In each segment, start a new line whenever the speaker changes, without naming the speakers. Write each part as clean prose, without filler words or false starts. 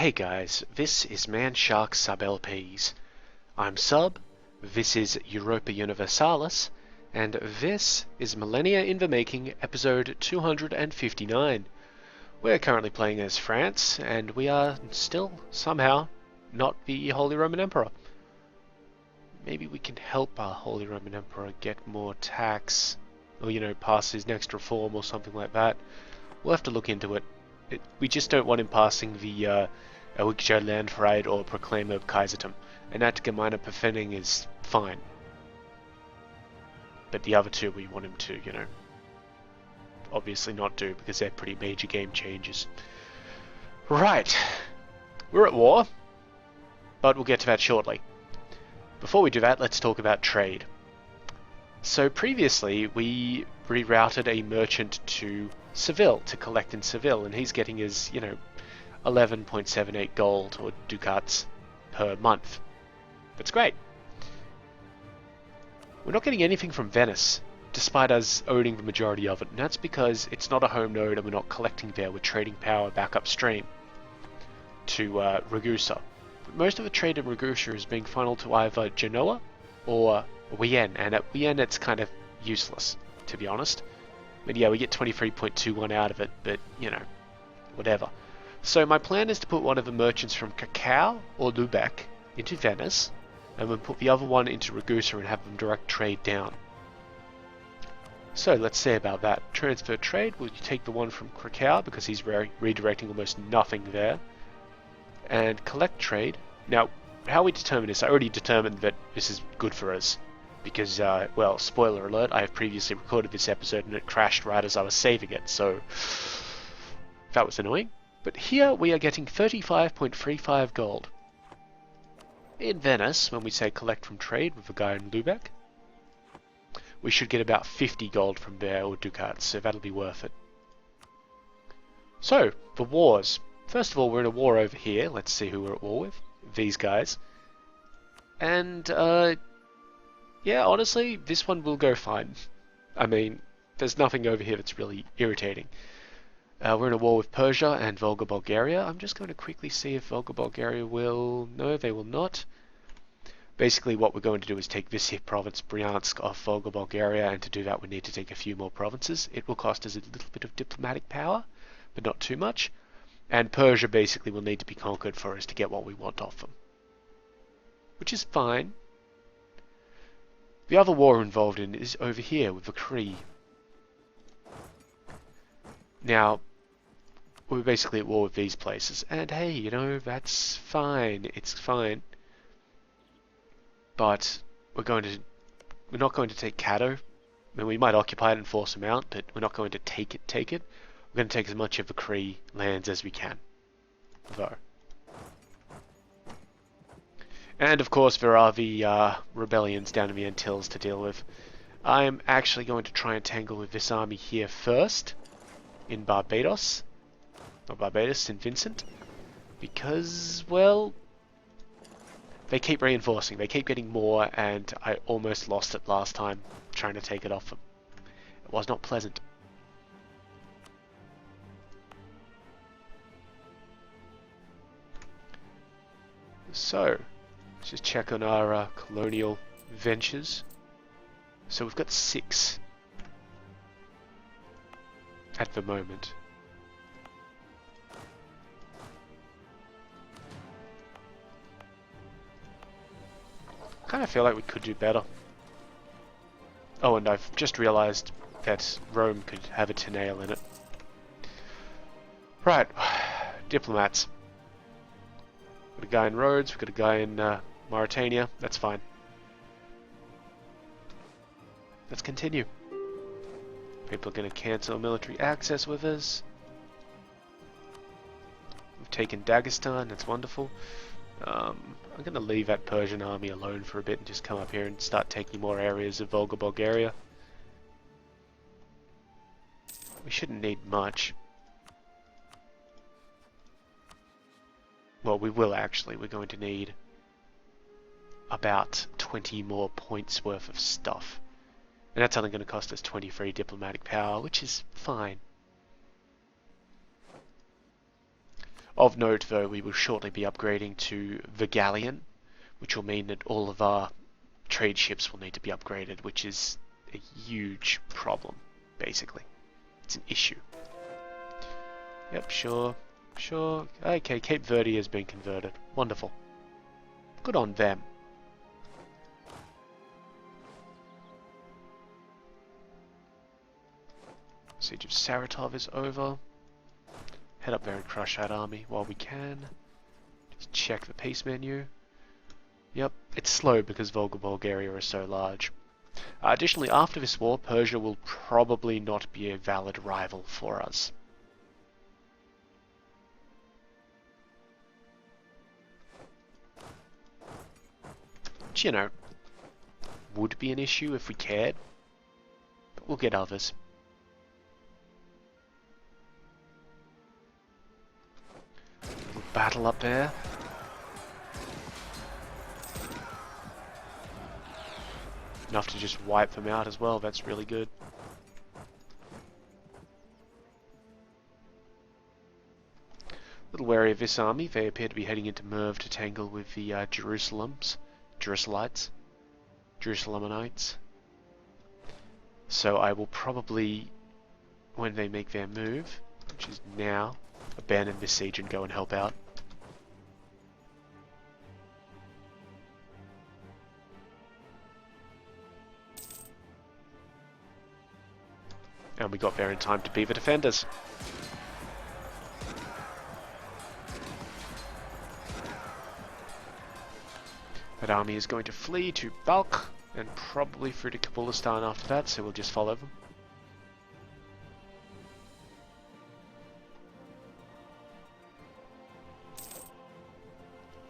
Hey guys, this is Man Shark Sub LPs. I'm Sub, this is Europa Universalis, and this is Millennia in the Making, episode 259. We're currently playing as France, and we are still, somehow, not the Holy Roman Emperor. Maybe we can help our Holy Roman Emperor get more tax, or pass his next reform or something like that. We'll have to look into it. We just don't want him passing the Wickshire Landfried or Proclaim of Kaisertum. And Atgemeine Befehling is fine. But the other two we want him to, obviously not do, because they're pretty major game changes. Right. We're at war, but we'll get to that shortly. Before we do that, let's talk about trade. So previously, we rerouted a merchant to Seville, to collect in Seville, and he's getting his, 11.78 gold, or ducats, per month. That's great. We're not getting anything from Venice, despite us owning the majority of it, and that's because it's not a home node and we're not collecting there, we're trading power back upstream to Ragusa. But most of the trade in Ragusa is being funneled to either Genoa or Vienne, and at Vienne it's kind of useless, to be honest. But yeah, we get 23.21 out of it, but, whatever. So my plan is to put one of the merchants from Cacao or Lubeck into Venice, and then put the other one into Ragusa and have them direct trade down. So let's say about that. Transfer trade, will you take the one from Cacao, because he's redirecting almost nothing there. And collect trade. Now, how we determine this, I already determined that this is good for us. Because, well, spoiler alert, I have previously recorded this episode and it crashed right as I was saving it, so that was annoying. But here we are getting 35.35 gold. In Venice, when we say collect from trade with the guy in Lubeck, we should get about 50 gold from there, or ducats, so that'll be worth it. So, the wars. First of all, we're in a war over here. Let's see who we're at war with. These guys. And, yeah, honestly, this one will go fine. I mean, there's nothing over here that's really irritating. We're in a war with Persia and Volga Bulgaria. I'm just going to quickly see if Volga Bulgaria will... No, they will not. Basically, what we're going to do is take this here province, Bryansk, off Volga Bulgaria, and to do that we need to take a few more provinces. It will cost us a little bit of diplomatic power, but not too much. And Persia basically will need to be conquered for us to get what we want off them. Which is fine. The other war involved in is over here with the Cree. Now, we're basically at war with these places, and hey, that's fine. It's fine. But we're not going to take Caddo. I mean, we might occupy it and force them out, but we're not going to take it. We're going to take as much of the Cree lands as we can, though. And of course there are the rebellions down in the Antilles to deal with. I'm actually going to try and tangle with this army here first, in Barbados, or Barbados, St. Vincent, because, well, they keep reinforcing, they keep getting more, and I almost lost it last time trying to take it off them. It was not pleasant. So, let's just check on our colonial ventures. So we've got 6 at the moment. I kind of feel like we could do better. Oh, and I've just realised that Rome could have a tenaille in it. Right, diplomats. Got a guy in Rhodes, we've got a guy in Mauritania, that's fine. Let's continue. People are going to cancel military access with us. We've taken Dagestan, that's wonderful. I'm going to leave that Persian army alone for a bit and just come up here and start taking more areas of Volga Bulgaria. We shouldn't need much. Well, we will actually. We're going to need about 20 more points worth of stuff. And that's only going to cost us 23 diplomatic power, which is fine. Of note, though, we will shortly be upgrading to the galleon, which will mean that all of our trade ships will need to be upgraded, which is a huge problem, basically. It's an issue. Yep, sure. Okay, Cape Verde has been converted. Wonderful. Good on them. Siege of Saratov is over. Head up there and crush that army while we can. Just check the peace menu. Yep, it's slow because Volga Bulgaria is so large. Additionally, after this war, Persia will probably not be a valid rival for us. Which, you know, would be an issue if we cared, but we'll get others. Little battle up there. Enough to just wipe them out as well, that's really good. Little wary of this army, they appear to be heading into Merv to tangle with the Jerusalemites. So I will probably, when they make their move, which is now, abandon this siege and go and help out. And we got there in time to be the defenders. That army is going to flee to Balkh and probably through to Kabulistan after that, so we'll just follow them.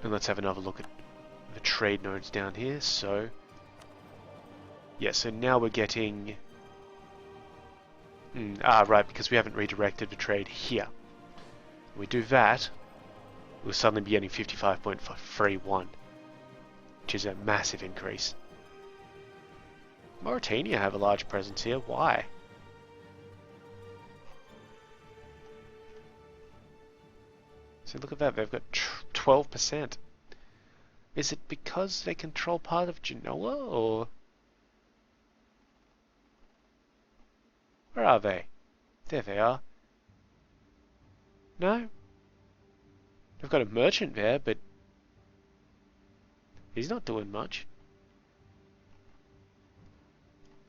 And let's have another look at the trade nodes down here. So, yeah, so now we're getting... right, because we haven't redirected the trade here. When we do that, we'll suddenly be getting 55.31, which is a massive increase. Mauritania have a large presence here. Why? So look at that, they've got 12%. Is it because they control part of Genoa, or... Where are they? There they are. No? They've got a merchant there, but he's not doing much.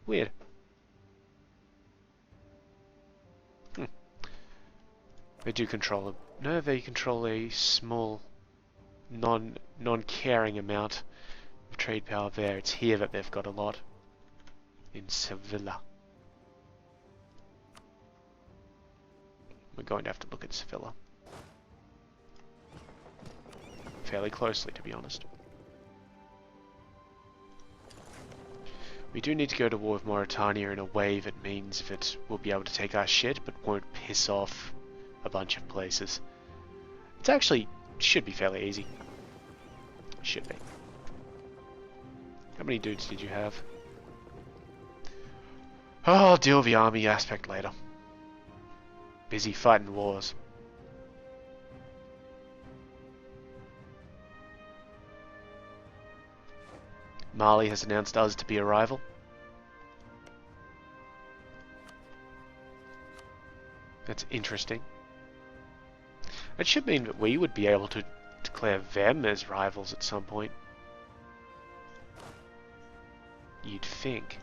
Weird. They do control a... No, they control a small, non-caring amount of trade power there. It's here that they've got a lot. In Sevilla. We're going to have to look at Sevilla fairly closely, to be honest. We do need to go to war with Mauritania in a way that means that we'll be able to take our shit, but won't piss off a bunch of places. It's actually should be fairly easy. Should be. How many dudes did you have? Oh, I'll deal with the army aspect later. Busy fighting wars. Mali has announced us to be a rival. That's interesting. It should mean that we would be able to declare them as rivals at some point. You'd think.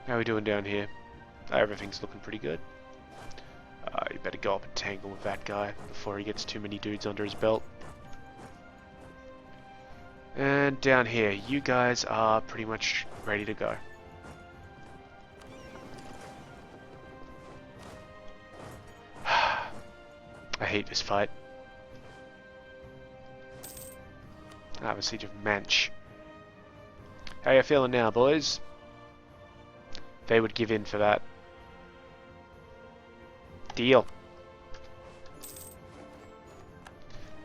How are we doing down here? Everything's looking pretty good. You better go up and tangle with that guy before he gets too many dudes under his belt. And down here, you guys are pretty much ready to go. I hate this fight. I have a siege of Manch. How you feeling now, boys? They would give in for that. Deal.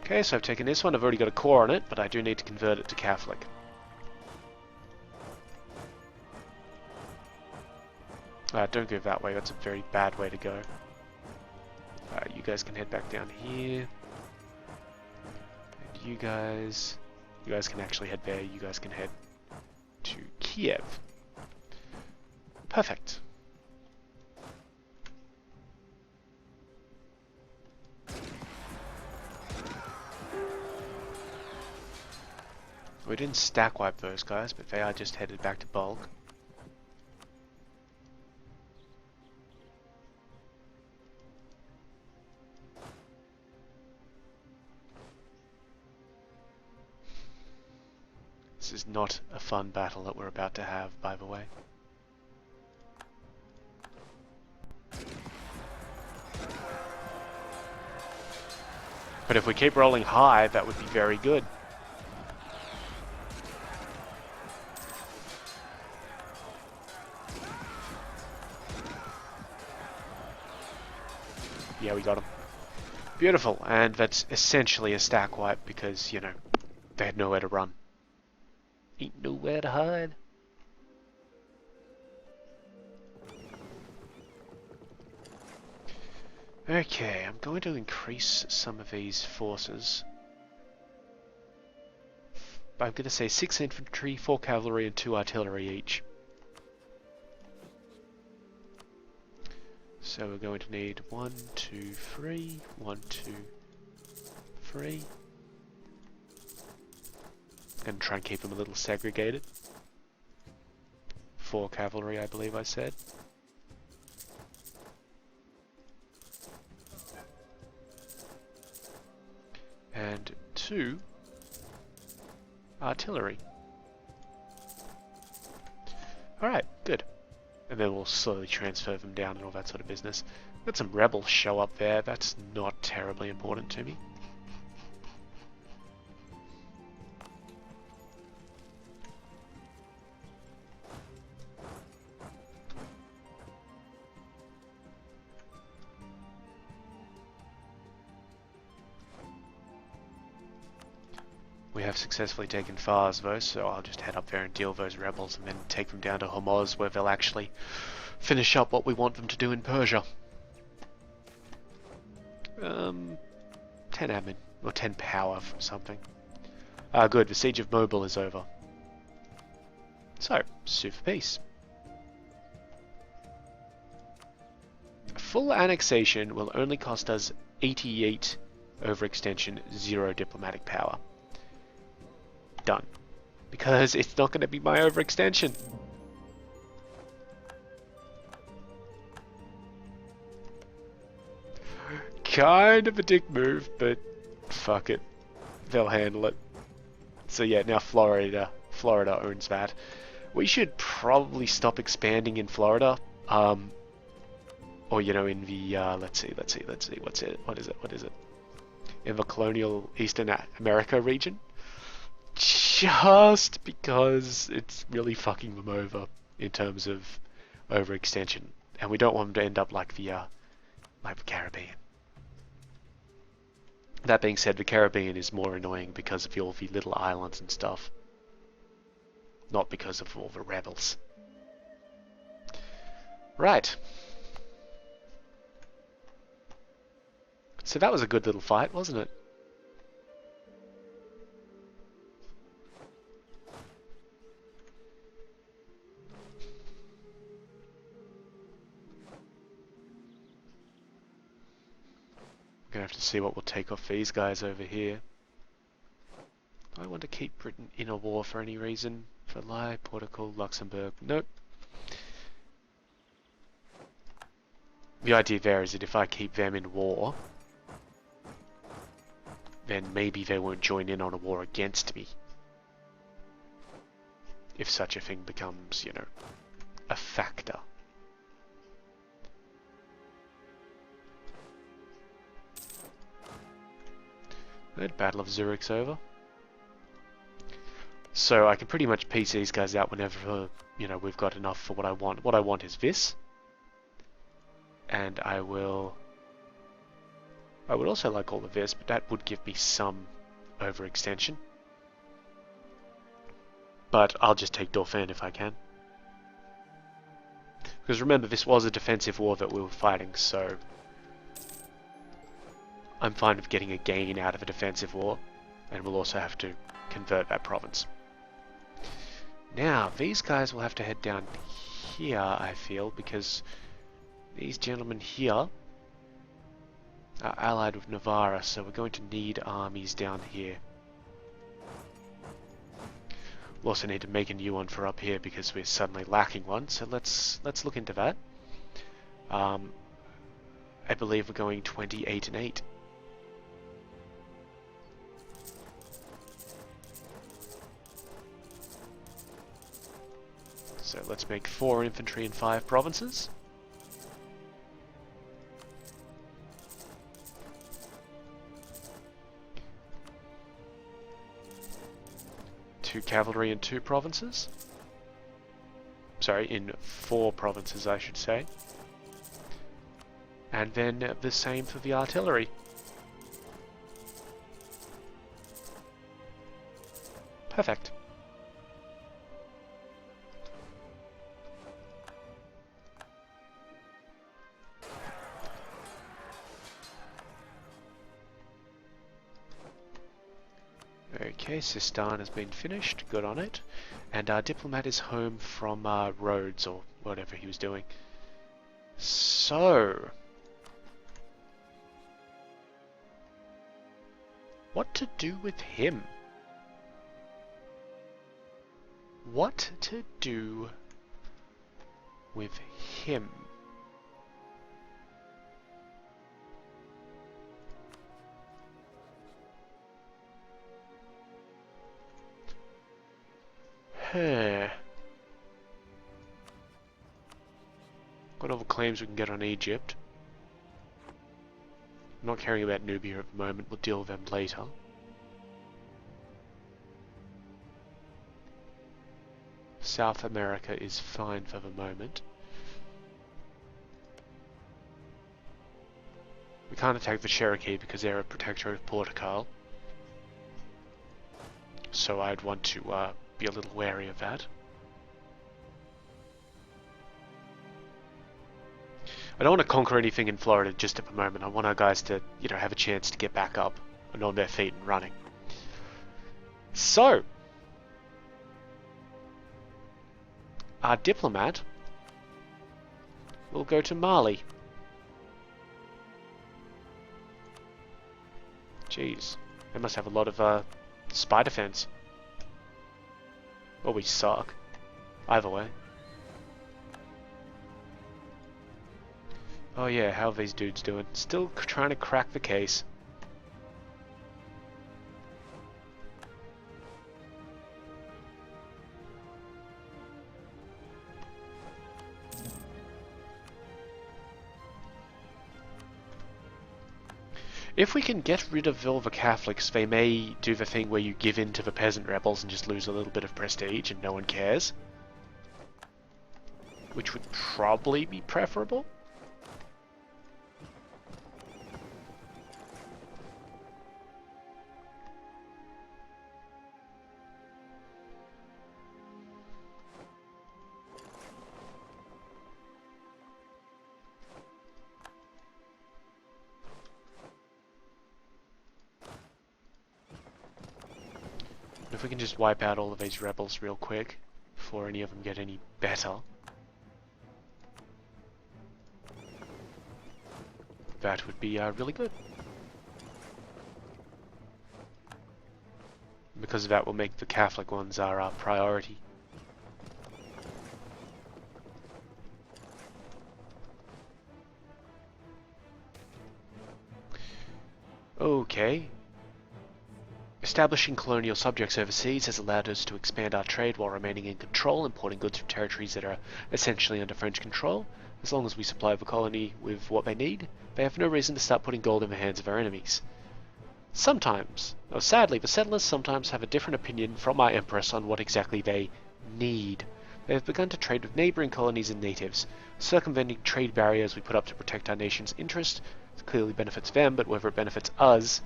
Okay, so I've taken this one. I've already got a core on it, but I do need to convert it to Catholic. Don't go that way, that's a very bad way to go. You guys can head back down here. And you guys can actually head there, you guys can head to Kiev. Perfect. We didn't stack wipe those guys, but they are just headed back to bulk. This is not a fun battle that we're about to have, by the way. But if we keep rolling high, that would be very good. Yeah, we got him. Beautiful, and that's essentially a stack wipe because, you know, they had nowhere to run. Ain't nowhere to hide. Okay, I'm going to increase some of these forces. I'm going to say 6 infantry, 4 cavalry, and 2 artillery each. So we're going to need 1, 2, 3, 1, 2, 3. I'm going to try and keep them a little segregated. 4 cavalry, I believe I said. And 2 artillery. Alright, good. And then we'll slowly transfer them down and all that sort of business. Got some rebels show up there, that's not terribly important to me. We have successfully taken Fars though, so I'll just head up there and deal with those rebels and then take them down to Hormuz where they'll actually finish up what we want them to do in Persia. 10 admin, or 10 power from something. Good, the Siege of Mobil is over. So, sue for peace. Full annexation will only cost us 88 overextension, 0 diplomatic power. Done. Because it's not going to be my overextension. Kind of a dick move, but fuck it. They'll handle it. So yeah, now Florida owns that. We should probably stop expanding in Florida. Or, you know, in the, let's see, what is it? In the colonial Eastern America region. Just because it's really fucking them over in terms of overextension, and we don't want them to end up like the Caribbean. That being said, the Caribbean is more annoying because of all the little islands and stuff, not because of all the rebels. Right. So that was a good little fight, wasn't it? Gonna have to see what we'll take off these guys over here. Do I want to keep Britain in a war for any reason? Versailles, Portugal, Luxembourg. Nope. The idea there is that if I keep them in war, then maybe they won't join in on a war against me. If such a thing becomes, you know, a factor. Good, Battle of Zurich's over. So I can pretty much piece these guys out whenever, you know, we've got enough for what I want. What I want is this. And I would also like all of this, but that would give me some overextension. But I'll just take Dauphin if I can. Because remember, this was a defensive war that we were fighting, so I'm fine with getting a gain out of a defensive war, and we'll also have to convert that province. Now, these guys will have to head down here, I feel, because these gentlemen here are allied with Navarra, so we're going to need armies down here. We'll also need to make a new one for up here because we're suddenly lacking one, so let's look into that. I believe we're going 28 and 8. So let's make 4 infantry in 5 provinces. Two cavalry in 2 provinces. Sorry, in 4 provinces, I should say. And then the same for the artillery. Perfect. Okay, Sistan has been finished, good on it. And our diplomat is home from Rhodes, or whatever he was doing. So, what to do with him? What to do with him? Got all the claims we can get on Egypt. I'm not caring about Nubia at the moment, we'll deal with them later. South America is fine for the moment. We can't attack the Cherokee because they're a protectorate of Portugal. So I'd want to be a little wary of that. I don't want to conquer anything in Florida just at the moment. I want our guys to, you know, have a chance to get back up and on their feet and running. So, our diplomat will go to Mali. Jeez, they must have a lot of spy defense. Or we suck. Either way. Oh yeah, how are these dudes doing? Still trying to crack the case. If we can get rid of all the Catholics, they may do the thing where you give in to the peasant rebels and just lose a little bit of prestige and no one cares. Which would probably be preferable. If we can just wipe out all of these rebels real quick, before any of them get any better. That would be really good. Because of that, we'll make the Catholic ones our priority. Okay. Establishing colonial subjects overseas has allowed us to expand our trade while remaining in control, importing goods from territories that are essentially under French control. As long as we supply the colony with what they need, they have no reason to start putting gold in the hands of our enemies. Sometimes, though sadly, the settlers sometimes have a different opinion from our empress on what exactly they need. They have begun to trade with neighbouring colonies and natives, circumventing trade barriers we put up to protect our nation's interest. It clearly benefits them, but whether it benefits us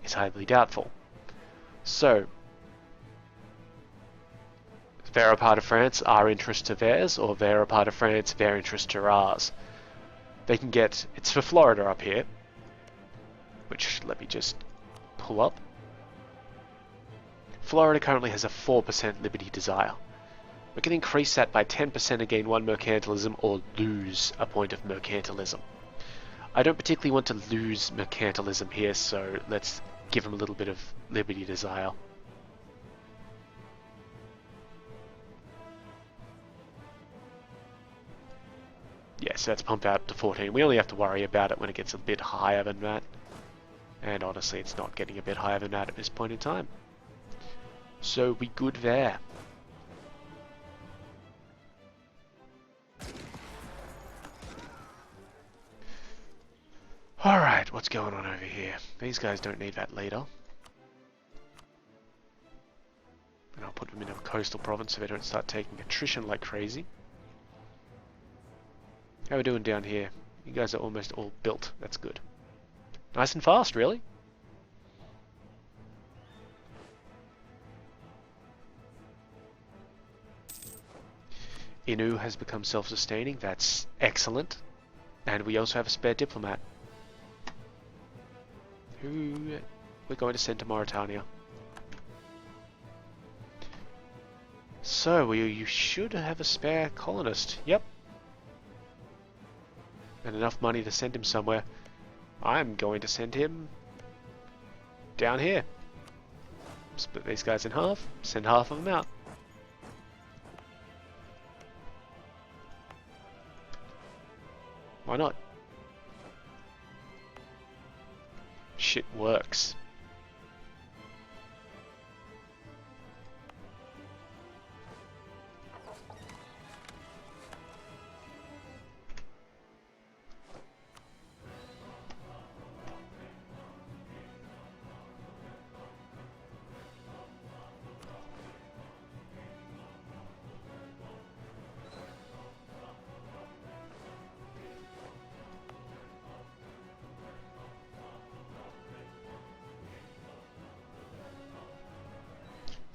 is highly doubtful. So, They're a part of France, our interest to theirs, or they're a part of France, their interest to ours. They can get... It's for Florida up here, which, let me just pull up. Florida currently has a 4% liberty desire. We can increase that by 10% and gain 1 mercantilism, or lose a point of mercantilism. I don't particularly want to lose mercantilism here, so let's give them a little bit of liberty desire. Yeah, so let's pump out to 14. We only have to worry about it when it gets a bit higher than that. And honestly, it's not getting a bit higher than that at this point in time. So we good there. Alright, what's going on over here? These guys don't need that leader. And I'll put them in a coastal province so they don't start taking attrition like crazy. How are we doing down here? You guys are almost all built. That's good. Nice and fast, really. Inu has become self-sustaining. That's excellent. And we also have a spare diplomat. Who we're going to send to Mauritania. So, you should have a spare colonist. Yep. And enough money to send him somewhere. I'm going to send him down here. Split these guys in half, send half of them out. Why not? Shit works.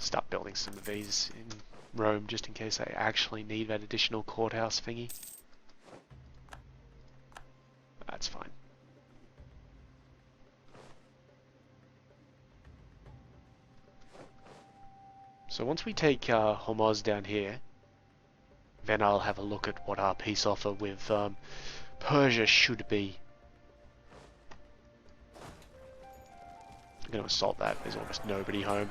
Start building some of these in Rome just in case I actually need that additional courthouse thingy. That's fine. So once we take Hormuz down here, then I'll have a look at what our peace offer with Persia should be. I'm going to assault that. There's almost nobody home.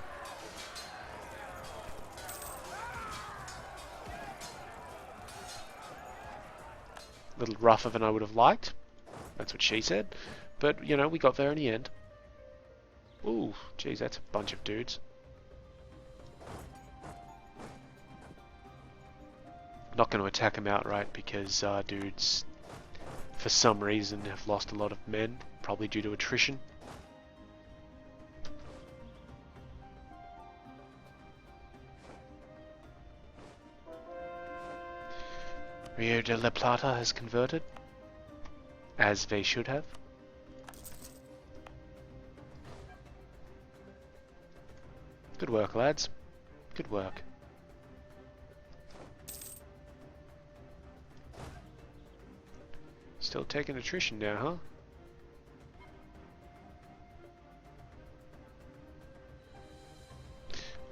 A little rougher than I would have liked. That's what she said. But, you know, we got there in the end. Ooh, geez, that's a bunch of dudes. Not going to attack them outright because dudes, for some reason, have lost a lot of men, probably due to attrition. Rio de la Plata has converted, as they should have. Good work, lads. Good work. Still taking attrition now, huh?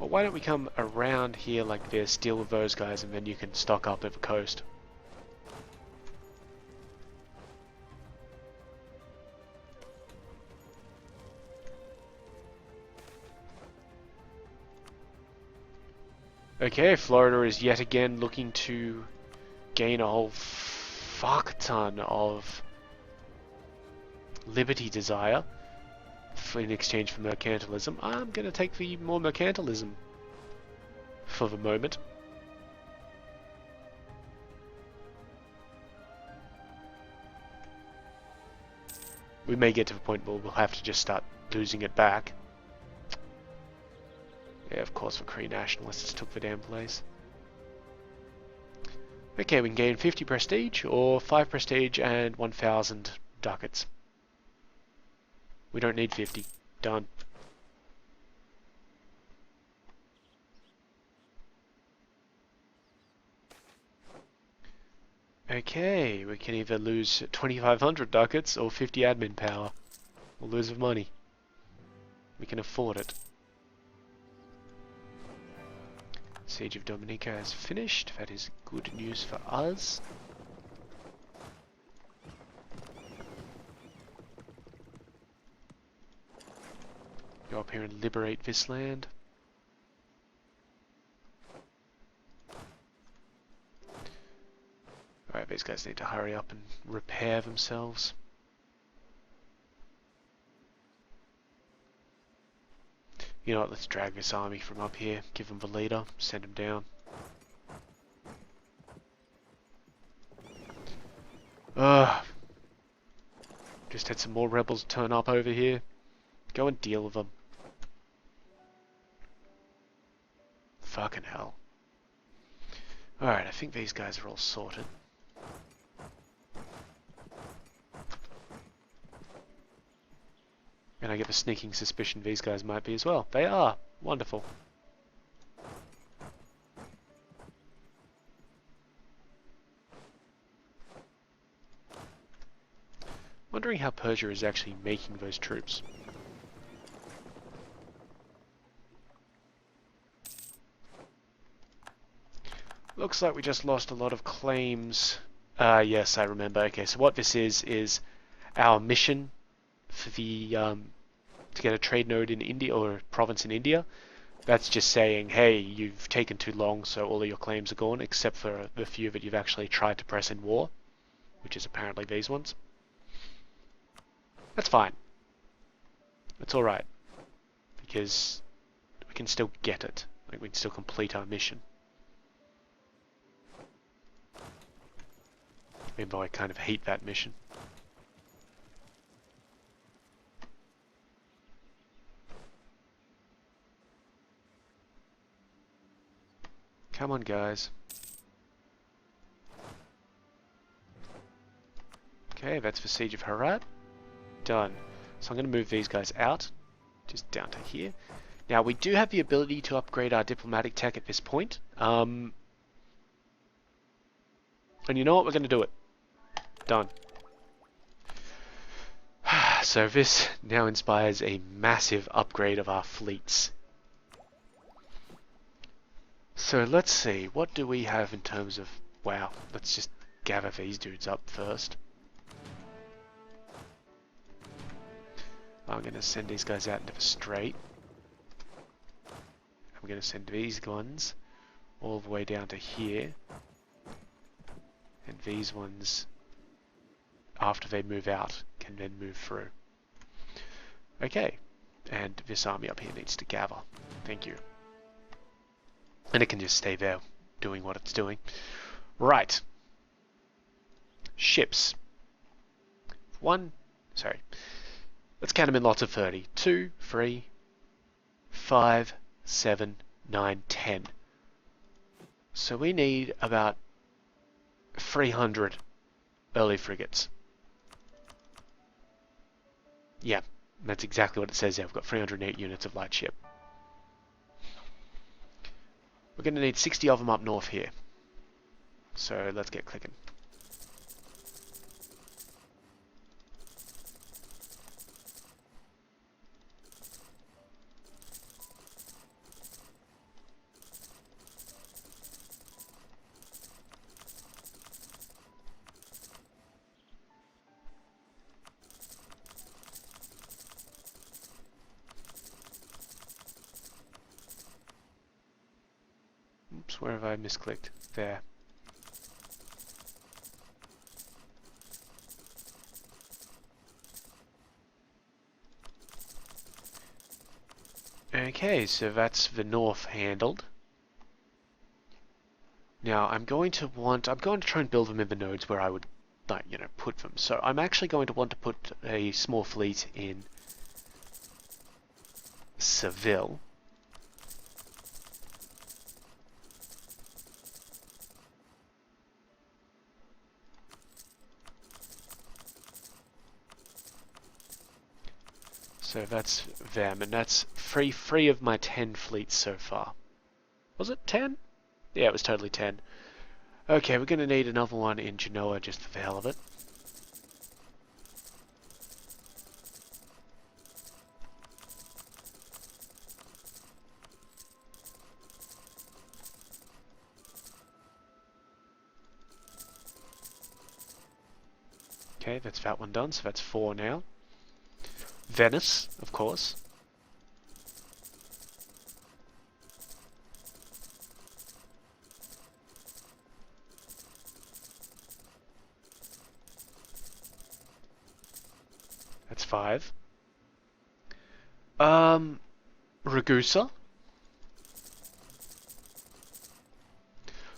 Well, why don't we come around here like this, deal with those guys, and then you can stock up at the coast. Okay, Florida is yet again looking to gain a whole fuck ton of liberty desire in exchange for mercantilism. I'm going to take the more mercantilism for the moment. We may get to the point where we'll have to just start losing it back. Yeah, of course, the Cree nationalists took the damn place. Okay, we can gain 50 prestige, or 5 prestige and 1,000 ducats. We don't need 50. Done. Okay, we can either lose 2,500 ducats or 50 admin power. We'll lose money. We can afford it. Siege of Dominica has finished. That is good news for us. Go up here and liberate this land. Alright, these guys need to hurry up and repair themselves. You know what, let's drag this army from up here, give them the leader, send them down. Ugh. Just had some more rebels turn up over here. Go and deal with them. Fucking hell. Alright, I think these guys are all sorted. And I get the sneaking suspicion these guys might be as well. They are. Wonderful. Wondering how Persia is actually making those troops. Looks like we just lost a lot of claims. Yes, I remember. Okay, so what this is our mission for the to get a trade node in India or a province in India. That's just saying, hey, you've taken too long, so all of your claims are gone, except for the few that you've actually tried to press in war, which is apparently these ones. That's fine. That's alright. Because we can still get it. Like, we can still complete our mission. Even though I kind of hate that mission. Come on, guys. Okay, that's the Siege of Herat. Done. So I'm going to move these guys out, just down to here. Now, we do have the ability to upgrade our diplomatic tech at this point. And you know what? We're going to do it. Done. So this now inspires a massive upgrade of our fleets. So let's see, what do we have in terms of... Wow, let's just gather these dudes up first. I'm going to send these guys out into the strait. I'm going to send these ones all the way down to here. And these ones, after they move out, can then move through. Okay, and this army up here needs to gather. Thank you. And it can just stay there, doing what it's doing. Right. Ships. Let's count them in lots of 30. 2, 3, 5, 7, 9, 10. So we need about 300 early frigates. Yeah, that's exactly what it says there. We've got 308 units of light ship. We're going to need 60 of them up north here. So let's get clicking. Oops, where have I misclicked? There. Okay, so that's the north handled. Now I'm going to try and build them in the nodes where I would, like, you know, put them. So I'm actually going to want to put a small fleet in Seville. So that's them, and that's three of my 10 fleets so far. Was it 10? Yeah, it was totally 10. Okay, we're going to need another one in Genoa just for the hell of it. Okay, that's that one done, so that's 4 now. Venice, of course. That's 5. Ragusa.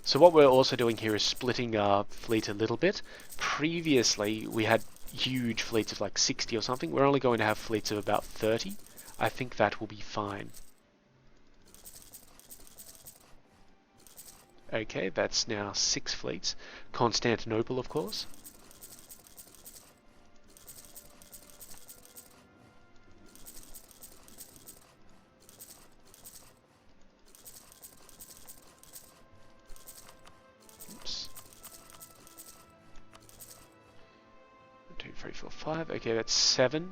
So what we're also doing here is splitting our fleet a little bit. Previously, we had huge fleets of like 60 or something. We're only going to have fleets of about 30. I think that will be fine. Okay, that's now 6 fleets. Constantinople, of course. Oops. 1, 2, 3, 4, 5. Okay, that's 7.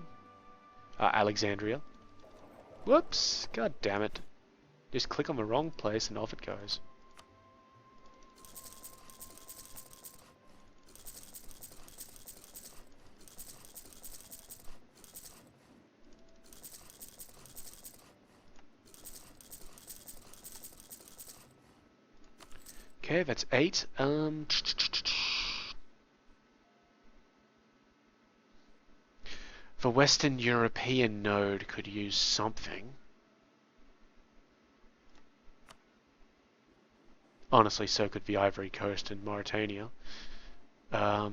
Alexandria. Whoops! God damn it. Just click on the wrong place and off it goes. Okay, that's 8. The Western European node could use something. Honestly, so could the Ivory Coast and Mauritania. How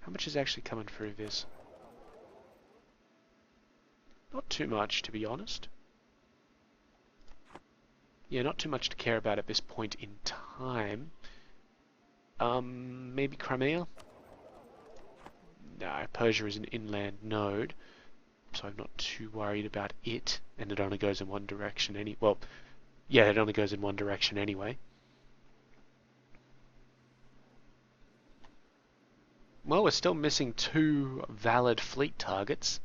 much is actually coming through this? Not too much, to be honest. Yeah, not too much to care about at this point in time. Maybe Crimea? No, Persia is an inland node, so I'm not too worried about it, and it only goes in one direction well, yeah, it only goes in one direction anyway. Well, we're still missing 2 valid fleet targets.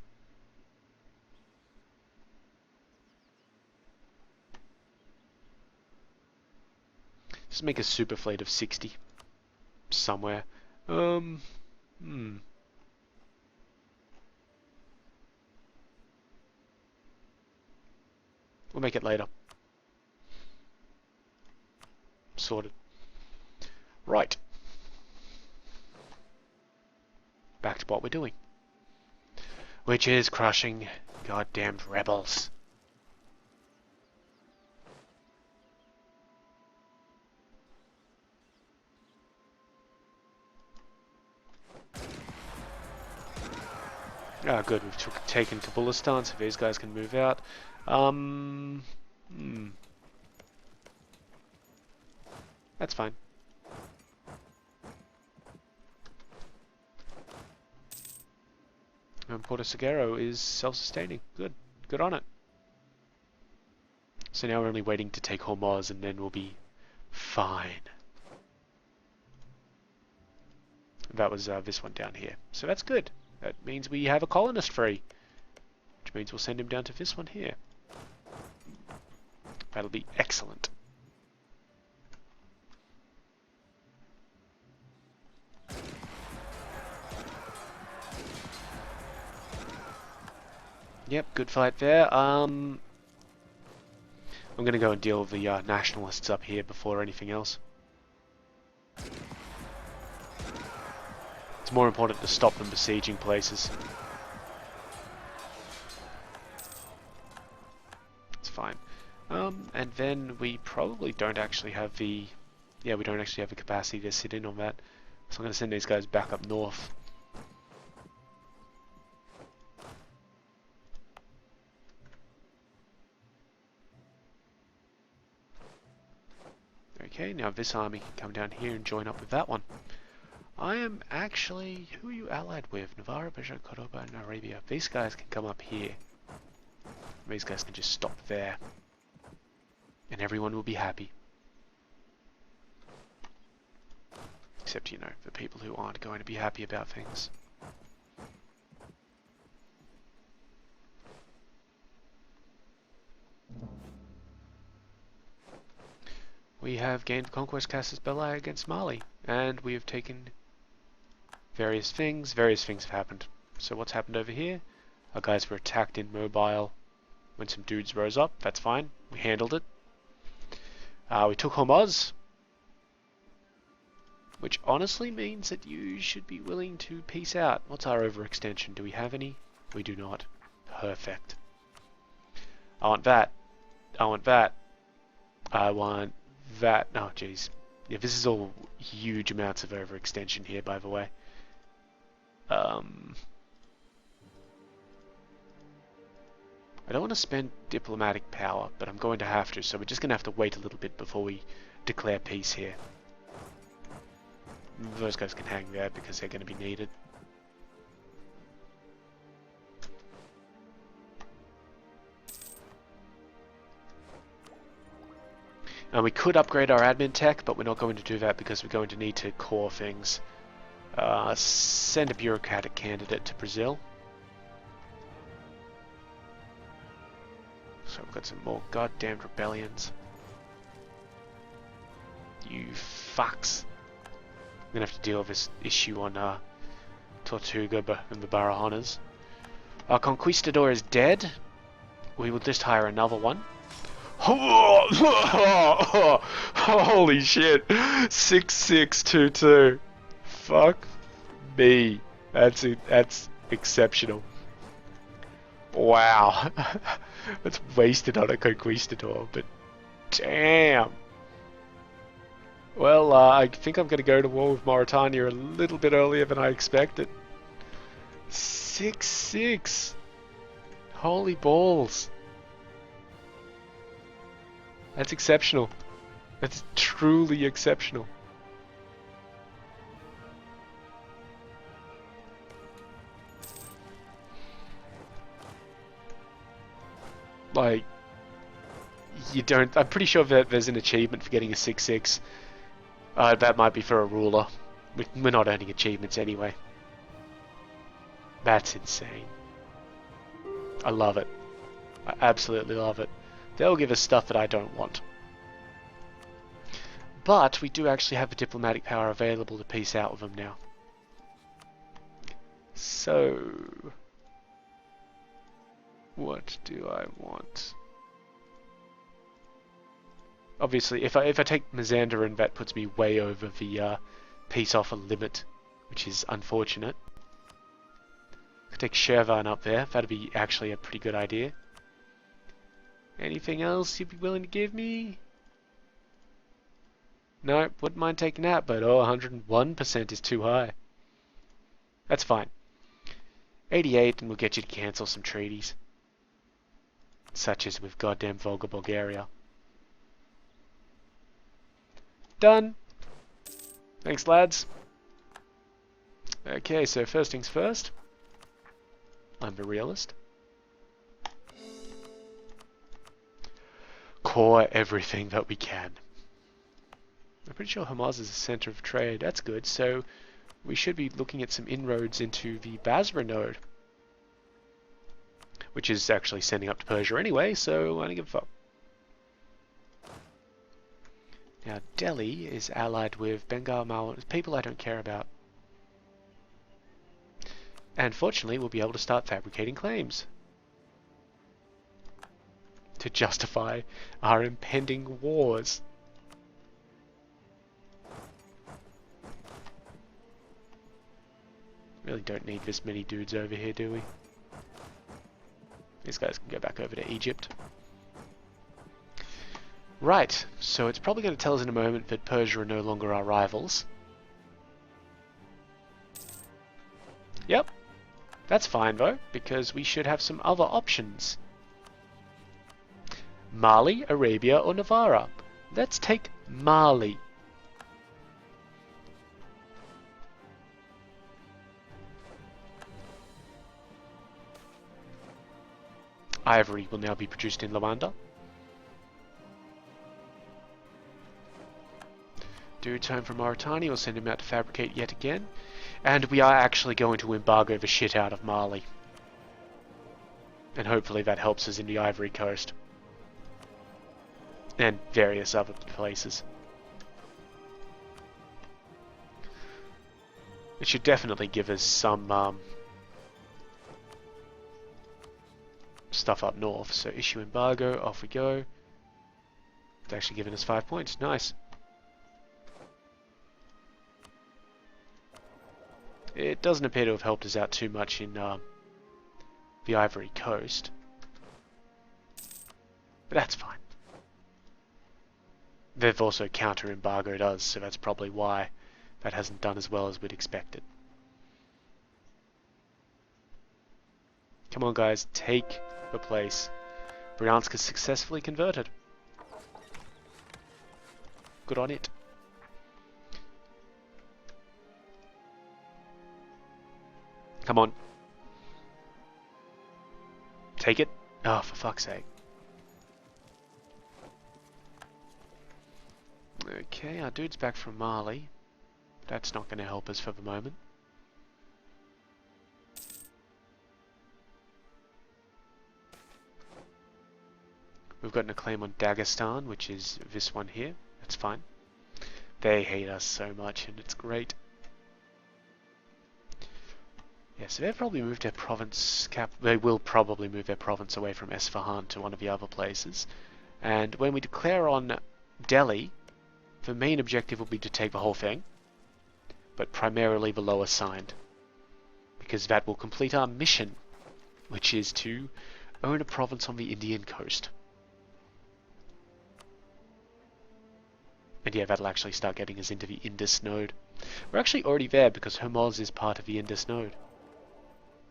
Just make a super fleet of 60 somewhere. We'll make it later. Sorted. Right. Back to what we're doing. Which is crushing goddamned rebels. Ah, good. We've taken Kabulistan, so these guys can move out. That's fine. And Porto Seguro is self-sustaining. Good. Good on it. So now we're only waiting to take Hormuz, and then we'll be fine. That was this one down here. So that's good. That means we have a colonist free. Which means we'll send him down to this one here. That'll be excellent. Yep, good fight there. I'm going to go and deal with the nationalists up here before anything else. It's more important to stop them besieging places. It's fine. And then we probably don't actually have the... Yeah, we don't actually have the capacity to sit in on that. So I'm going to send these guys back up north. Okay, now this army can come down here and join up with that one. I am actually... Who are you allied with? Navarra, Beja, Cordoba, and Arabia. These guys can come up here. These guys can just stop there. And everyone will be happy. Except, you know, for people who aren't going to be happy about things. We have gained Conquest Casus Belli against Mali, and we have taken various things. Various things have happened. So what's happened over here? Our guys were attacked in mobile when some dudes rose up. That's fine. We handled it. We took Hormuz, which honestly means that you should be willing to peace out. What's our overextension? Do we have any? We do not. Perfect. I want that. I want that. I want that. Oh, jeez. Yeah, this is all huge amounts of overextension here, by the way. I don't want to spend diplomatic power, but I'm going to have to, so we're just going to have to wait a little bit before we declare peace here. Those guys can hang there because they're going to be needed. And we could upgrade our admin tech, but we're not going to do that because we're going to need to core things. Send a bureaucratic candidate to Brazil. So we've got some more goddamn rebellions. You fucks. I'm gonna have to deal with this issue on Tortuga and the Barahonas. Our conquistador is dead. We will just hire another one. Holy shit! 6622. Fuck me. That's it. That's exceptional. Wow. That's wasted on a conquistador, but damn. Well, I think I'm going to go to war with Mauritania a little bit earlier than I expected. 6-6. Holy balls. That's exceptional. That's truly exceptional. Like, you don't... I'm pretty sure that there's an achievement for getting a 6-6. That might be for a ruler. We're not earning achievements anyway. That's insane. I love it. I absolutely love it. They'll give us stuff that I don't want. But we do actually have the diplomatic power available to peace out with them now. So... what do I want? Obviously, if I take Mazandaran, that puts me way over the peace offer limit, which is unfortunate. Could take Shervan up there. That'd be actually a pretty good idea. Anything else you'd be willing to give me? No, wouldn't mind taking that, but 101% is too high. That's fine. 88, and we'll get you to cancel some treaties. Such as with goddamn Volga, Bulgaria. Done. Thanks, lads. Okay, so first things first. I'm the realist. Core everything that we can. I'm pretty sure Hamas is a center of trade. That's good. So we should be looking at some inroads into the Basra node, which is actually sending up to Persia anyway, so I don't give a fuck. Now, Delhi is allied with Bengal, Mal, people I don't care about. And fortunately, we'll be able to start fabricating claims to justify our impending wars. Really don't need this many dudes over here, do we? These guys can go back over to Egypt. Right, so it's probably going to tell us in a moment that Persia are no longer our rivals. Yep, that's fine though, because we should have some other options. Mali, Arabia, or Navarra. Let's take Mali. Ivory will now be produced in Luanda. Dude's home from Mauritania. We'll send him out to fabricate yet again. And we are actually going to embargo the shit out of Mali. And hopefully that helps us in the Ivory Coast. And various other places. It should definitely give us some stuff up north. So issue embargo, off we go. It's actually given us 5 points. Nice. It doesn't appear to have helped us out too much in the Ivory Coast. But that's fine. They've also counter-embargoed us, so that's probably why that hasn't done as well as we'd expected. Come on guys, take the place. Bryansk is successfully converted. Good on it. Come on. Take it. Oh, for fuck's sake. Okay, our dude's back from Mali. That's not going to help us for the moment. We've got a claim on Dagestan, which is this one here. That's fine. They hate us so much, and it's great. Yeah, so they've probably moved their province they will probably move their province away from Esfahan to one of the other places. And when we declare on Delhi, the main objective will be to take the whole thing, but primarily the lower signed, because that will complete our mission, which is to own a province on the Indian coast. And yeah, that'll actually start getting us into the Indus node. We're actually already there because Hormuz is part of the Indus node.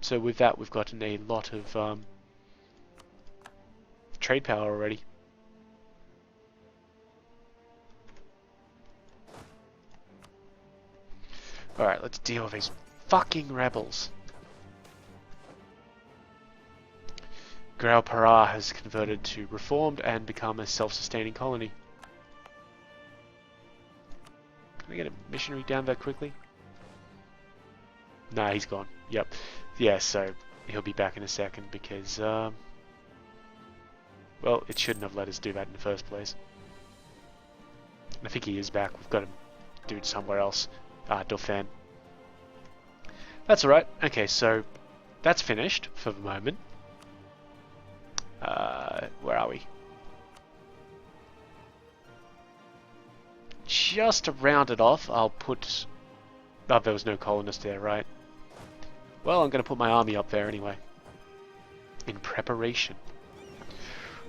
So with that, we've gotten a lot of trade power already. Alright, let's deal with these fucking rebels. Grau Pará has converted to reformed and become a self-sustaining colony. Can I get a missionary down there quickly? Nah, he's gone. Yep. Yeah, so he'll be back in a second because, well, it shouldn't have let us do that in the first place. I think he is back. We've got him dude somewhere else. Ah, Dauphin. That's alright. Okay, so that's finished for the moment. Where are we? Just to round it off, I'll put... Oh, there was no colonist there, right? Well, I'm going to put my army up there anyway. In preparation.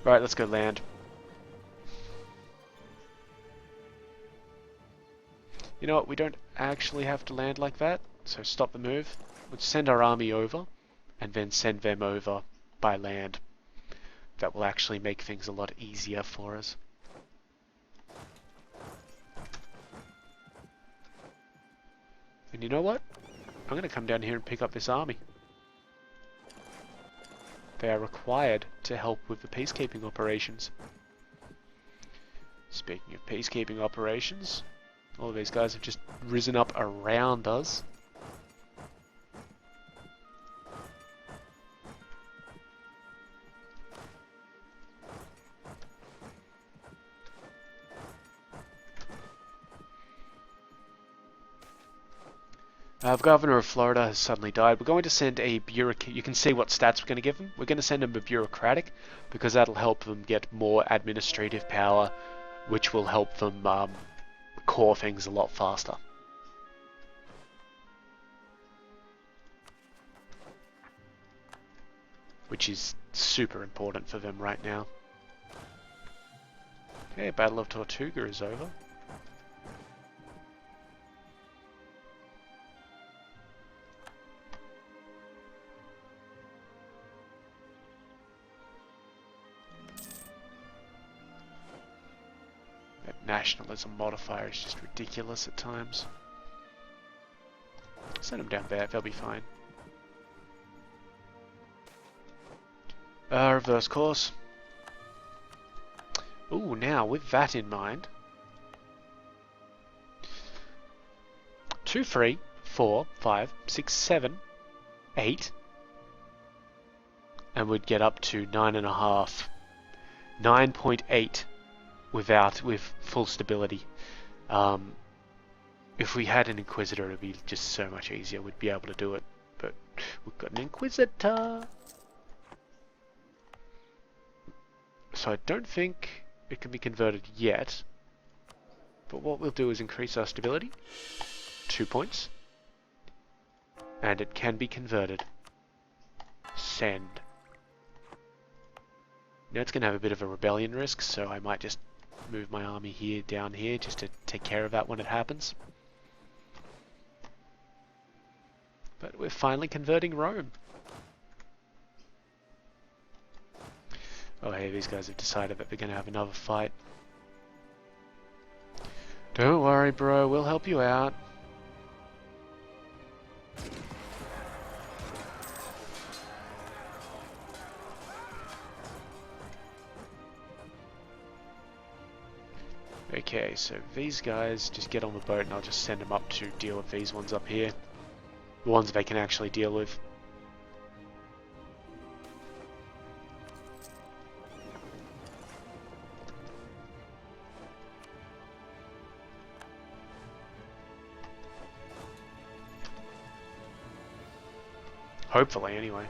Right, let's go land. You know what, we don't actually have to land like that, so stop the move. Let's send our army over, and then send them over by land. That will actually make things a lot easier for us. And you know what? I'm going to come down here and pick up this army. They are required to help with the peacekeeping operations. Speaking of peacekeeping operations, all of these guys have just risen up around us. The governor of Florida has suddenly died. We're going to send a bureaucrat. You can see what stats we're going to give them. We're going to send them a bureaucratic because that'll help them get more administrative power, which will help them core things a lot faster. Which is super important for them right now. Okay, Battle of Tortuga is over. Nationalism modifier is just ridiculous at times. Send them down there, they'll be fine. Reverse course. Ooh, now with that in mind, 2, 3, 4, 5, 6, 7, 8, and we'd get up to 9.5, 9.8 with full stability. If we had an Inquisitor, it'd be just so much easier. We'd be able to do it, but we've got an Inquisitor. So I don't think it can be converted yet, but what we'll do is increase our stability, 2 points, and it can be converted. Send. Now it's going to have a bit of a rebellion risk, so I might just move my army here, down here, just to take care of that when it happens. But we're finally converting Rome. Oh hey, these guys have decided that they're going to have another fight. Don't worry, bro, we'll help you out. Okay, so these guys just get on the boat and I'll just send them up to deal with these ones up here. The ones they can actually deal with. Hopefully, anyway.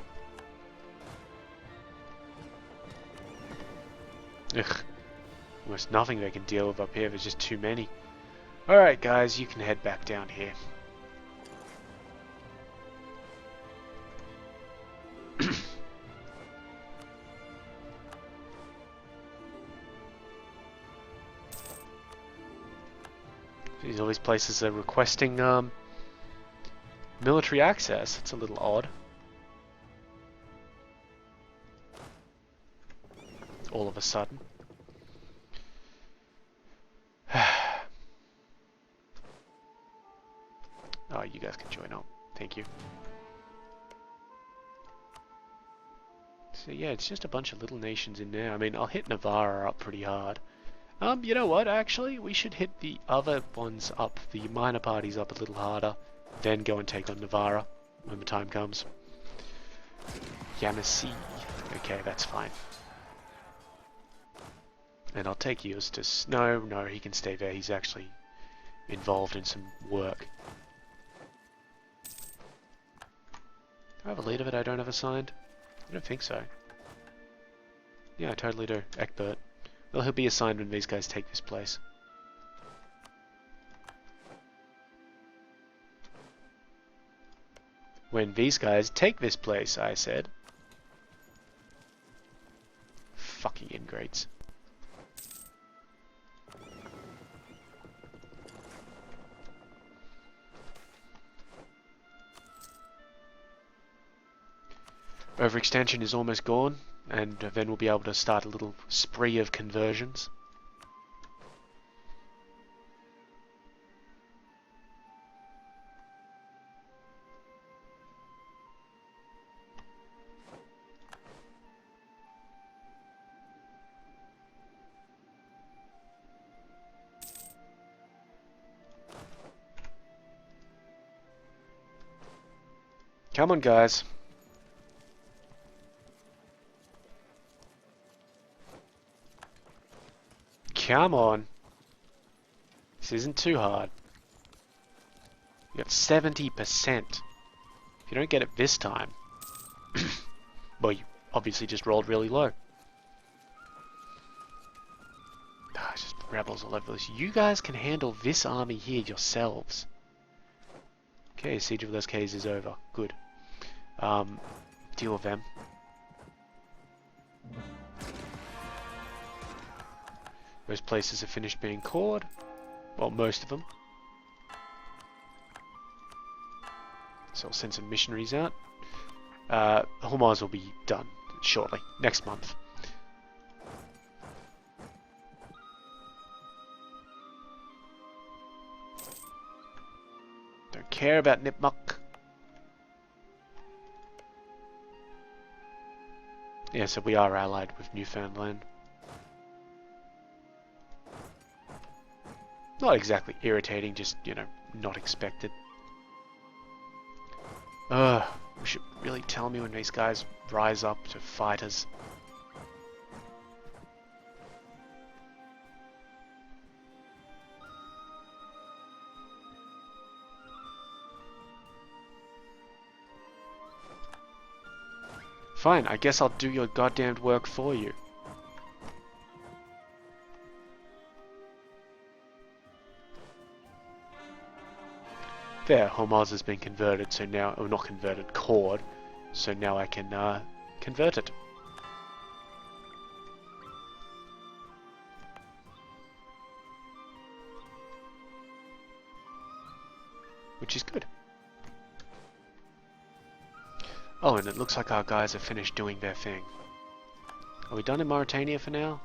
Ugh. Almost nothing they can deal with up here, there's just too many. Alright guys, you can head back down here. All these places are requesting military access. It's a little odd. All of a sudden. Oh, you guys can join up. Thank you. So yeah, it's just a bunch of little nations in there. I mean, I'll hit Navarra up pretty hard. You know what, actually? We should hit the other ones up, the minor parties up a little harder, then go and take on Navarra when the time comes. Yamasee. Okay, that's fine. And I'll take Eustace. No, he can stay there. He's actually involved in some work. Do I have a leader that I don't have assigned? I don't think so. Yeah, I totally do. Egbert. Well, he'll be assigned when these guys take this place. When these guys take this place, I said. Fucking ingrates. Overextension is almost gone, and then we'll be able to start a little spree of conversions. Come on, guys. Come on. This isn't too hard. You got 70%. If you don't get it this time, well, you obviously just rolled really low. It's just rebels all over this. You guys can handle this army here yourselves. Okay, Siege of Les Cays is over. Good. Deal with them. Those places have finished being cored. Well, most of them. So I'll send some missionaries out. Hormuz will be done shortly, next month. Don't care about Nipmuc. Yeah, so we are allied with Newfoundland. Not exactly irritating, just, you know, not expected. Ugh, we should really tell me when these guys rise up to fight us. Fine, I guess I'll do your goddamned work for you. There, Hormuz has been converted, so now, or not converted, cored, so now I can convert it. Which is good. Oh, and it looks like our guys have finished doing their thing. Are we done in Mauritania for now?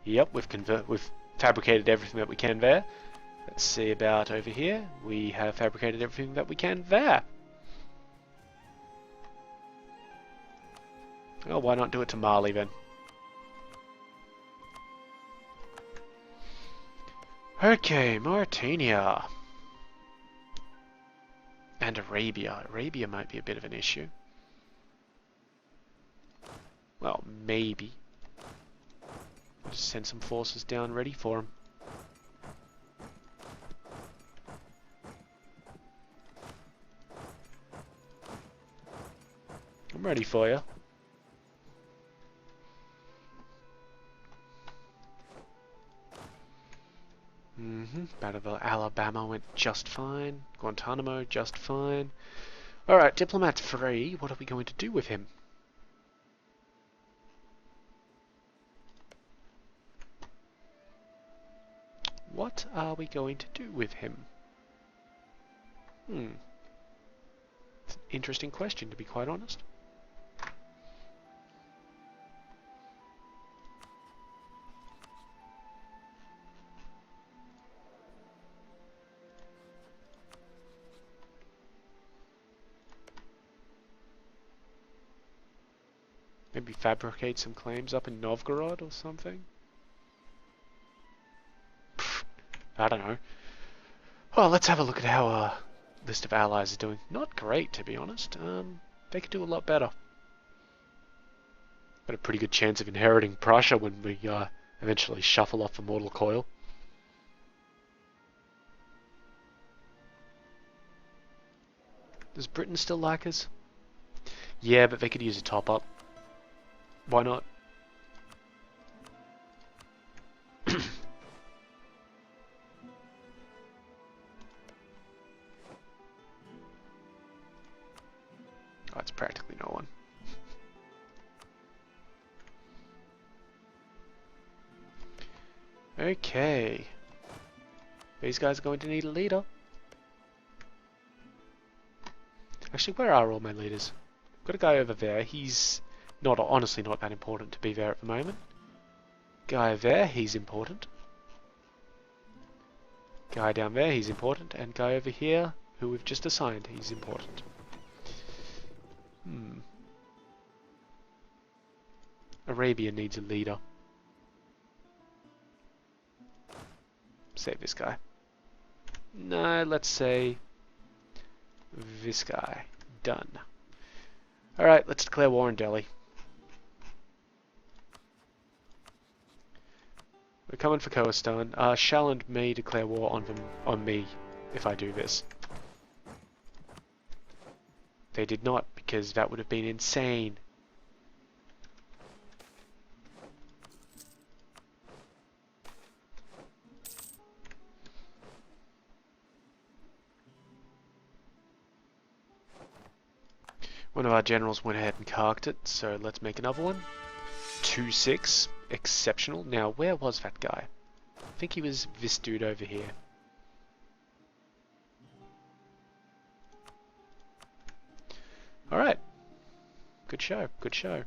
Yep, we've fabricated everything that we can there. Let's see about over here. We have fabricated everything that we can there. Oh, why not do it to Mali then? Okay, Mauritania. And Arabia. Arabia might be a bit of an issue. Well, maybe. Just send some forces down ready for them. I'm ready for you. Battle of Alabama went just fine. Guantanamo, just fine. Alright, Diplomat 3, what are we going to do with him? What are we going to do with him? It's an interesting question, to be quite honest. Maybe fabricate some claims up in Novgorod or something? Pfft, I don't know. Well, let's have a look at how our list of allies is doing. Not great, to be honest. They could do a lot better. Got a pretty good chance of inheriting Prussia when we eventually shuffle off the mortal coil. Does Britain still like us? Yeah, but they could use a top-up. Why not? Oh, it's practically no one. Okay. These guys are going to need a leader. Actually, where are all my leaders? Got a guy over there. He's honestly not that important to be there at the moment. Guy there, he's important. Guy down there, he's important. And guy over here, who we've just assigned, he's important. Arabia needs a leader. Say this guy. No, let's say this guy. Done. Alright, let's declare war on Delhi. We're coming for Khorasan. Shalland may declare war on me if I do this. They did not, because that would have been insane. One of our generals went ahead and carked it, so let's make another one. 2-6. Exceptional. Now, where was that guy? I think he was this dude over here. Alright. Good show, good show.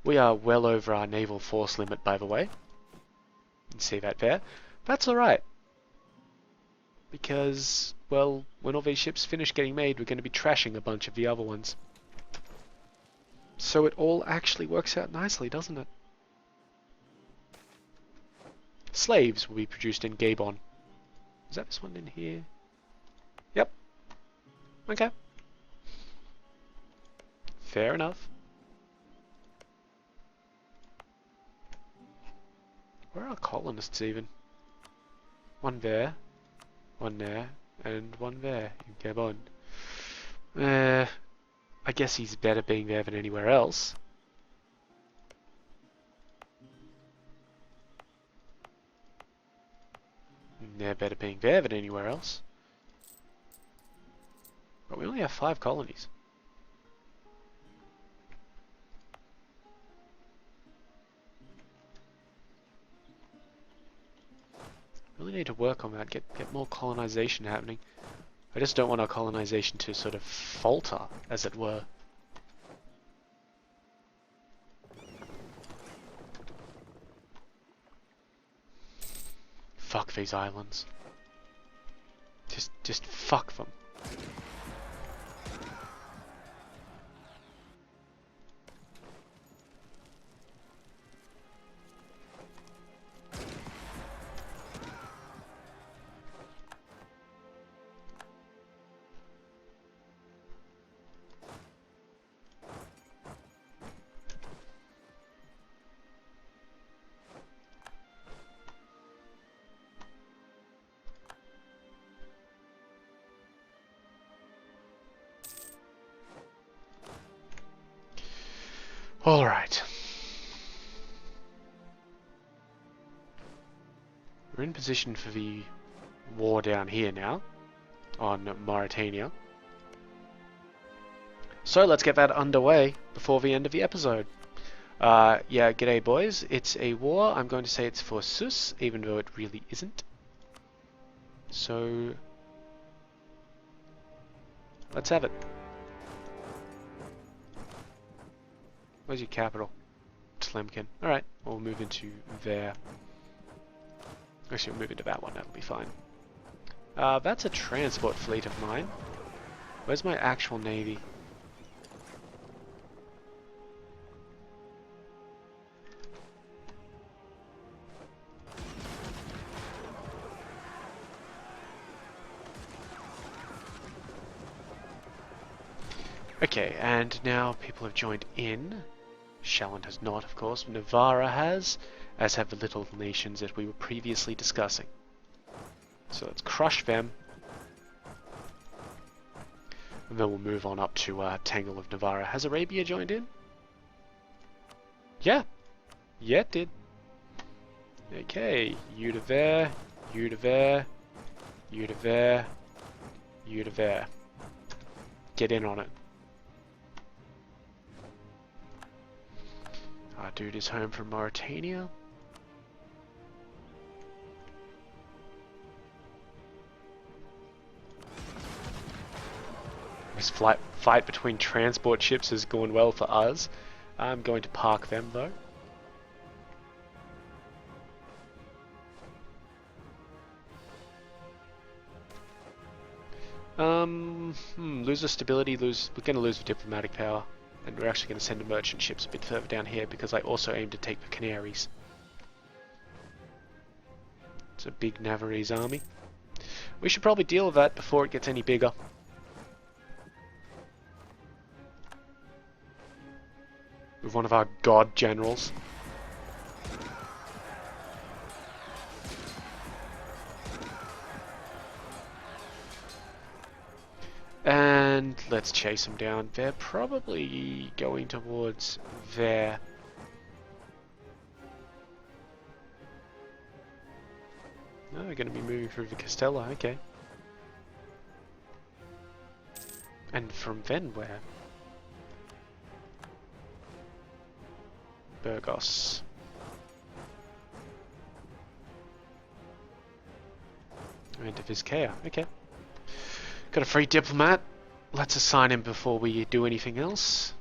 We are well over our naval force limit, by the way. You can see that there. That's alright. Because, well, when all these ships finish getting made, we're going to be trashing a bunch of the other ones. So it all actually works out nicely, doesn't it? Slaves will be produced in Gabon. Is that this one in here? Okay. Fair enough. Where are colonists even? One there, and one there in Gabon. I guess he's better being there than anywhere else. They're better being there than anywhere else. But we only have 5 colonies. Really need to work on that, get more colonization happening. I just don't want our colonization to sort of falter, as it were. Fuck these islands. Just fuck them. Alright. We're in position for the war down here now, on Mauritania. So let's get that underway before the end of the episode. Yeah, g'day boys. It's a war. I'm going to say it's for Sus, even though it really isn't. So let's have it. Where's your capital? Tlemcen. Alright, we'll move into there. Actually, we'll move into that one, that'll be fine. That's a transport fleet of mine. Where's my actual navy? Okay, and now people have joined in. Shalland has not, of course. Navarra has, as have the little nations that we were previously discussing. So let's crush them. And then we'll move on up to Tangle of Navarra. Has Arabia joined in? Yeah. Yeah, it did. Okay, you to there, you to there, you to there, you to there. Get in on it. Our dude is home from Mauritania. This fight between transport ships has gone well for us. I'm going to park them though. Lose the stability, we're going to lose the diplomatic power. And we're actually going to send the merchant ships a bit further down here because I also aim to take the Canaries. It's a big Navarrese army. We should probably deal with that before it gets any bigger. With one of our god generals. And let's chase them down. They're probably going towards there. No, they're going to be moving through the Castella, okay. And from then where? Burgos. Into Vizcaya, okay. Got a free diplomat. Let's assign him before we do anything else.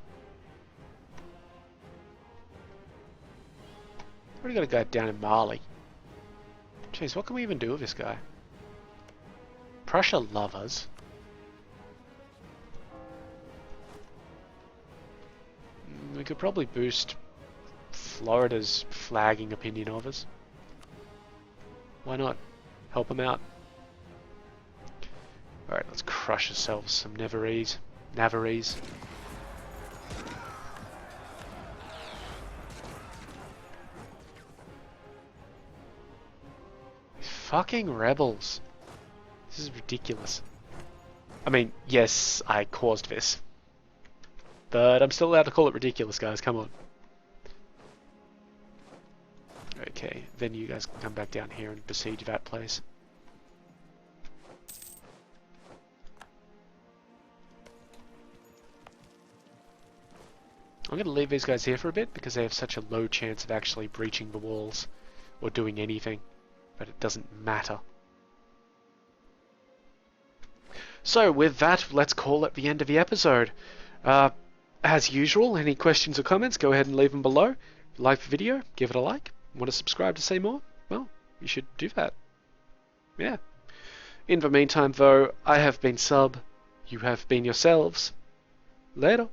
Already got a guy down in Mali. Jeez, what can we even do with this guy? Prussia love us. We could probably boost Florida's flagging opinion of us. Why not? Help him out. Alright, let's crush ourselves some Navarese. Fucking rebels. This is ridiculous. I mean, yes, I caused this. But I'm still allowed to call it ridiculous, guys. Come on. Okay, then you guys can come back down here and besiege that place. I'm going to leave these guys here for a bit because they have such a low chance of actually breaching the walls or doing anything, but it doesn't matter. So with that, let's call it the end of the episode. As usual, any questions or comments, go ahead and leave them below. Like the video, give it a like. Want to subscribe to see more? Well, you should do that. Yeah. In the meantime, though, I have been Sub. You have been yourselves. Later.